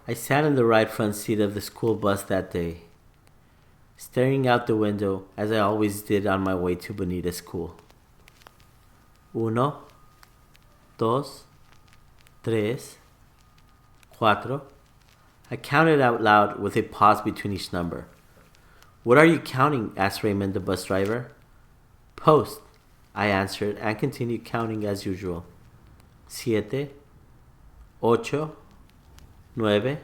I sat in the right front seat of the school bus that day, staring out the window as I always did on my way to Bonita School. Uno, dos, tres, cuatro. I counted out loud with a pause between each number. What are you counting? Asked Raymond, the bus driver. Post, I answered and continued counting as usual. Siete, ocho, nueve.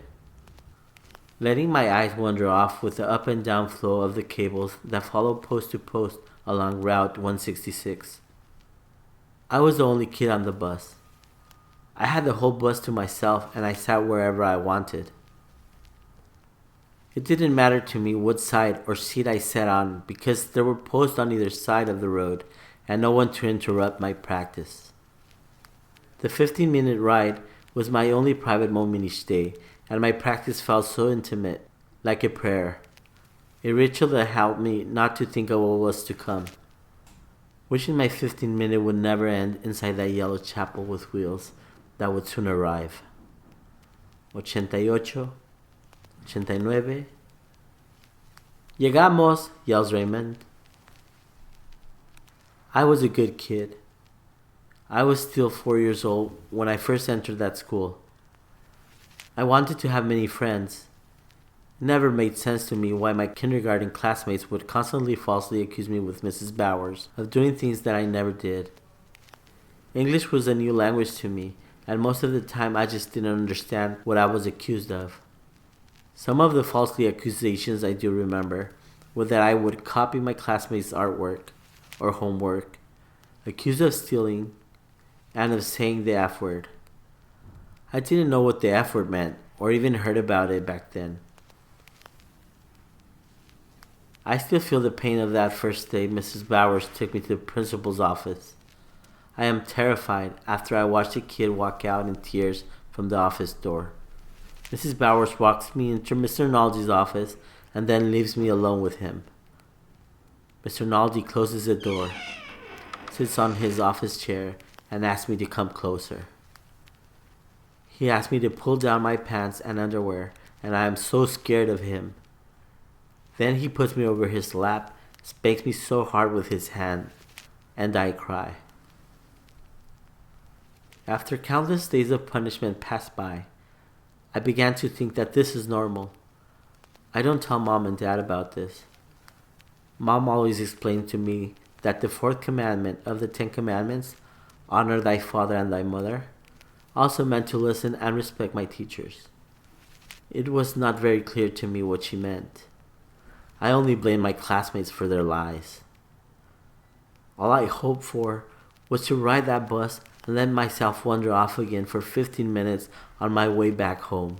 Letting my eyes wander off with the up and down flow of the cables that followed post to post along Route 166. I was the only kid on the bus. I had the whole bus to myself and I sat wherever I wanted. It didn't matter to me what side or seat I sat on because there were posts on either side of the road and no one to interrupt my practice. The 15-minute ride was my only private moment each day, and my practice felt so intimate, like a prayer, a ritual that helped me not to think of what was to come. Wishing my 15-minute would never end inside that yellow chapel with wheels that would soon arrive. 88, 89. Llegamos, yells Raymond. I was a good kid. I was still 4 years old when I first entered that school. I wanted to have many friends. It never made sense to me why my kindergarten classmates would constantly falsely accuse me with Mrs. Bowers of doing things that I never did. English was a new language to me, and most of the time I just didn't understand what I was accused of. Some of the falsely accusations I do remember were that I would copy my classmates' artwork or homework, accused of stealing, and of saying the F word. I didn't know what the F word meant or even heard about it back then. I still feel the pain of that first day Mrs. Bowers took me to the principal's office. I am terrified after I watched a kid walk out in tears from the office door. Mrs. Bowers walks me into Mr. Naldi's office and then leaves me alone with him. Mr. Naldi closes the door, sits on his office chair, and asks me to come closer. He asks me to pull down my pants and underwear, and I am so scared of him. Then he puts me over his lap, spanks me so hard with his hand, and I cry. After countless days of punishment passed by, I began to think that this is normal. I don't tell Mom and Dad about this. Mom always explained to me that the fourth commandment of the 10 Commandments, honor thy father and thy mother, also meant to listen and respect my teachers. It was not very clear to me what she meant. I only blamed my classmates for their lies. All I hoped for was to ride that bus and let myself wander off again for 15 minutes on my way back home.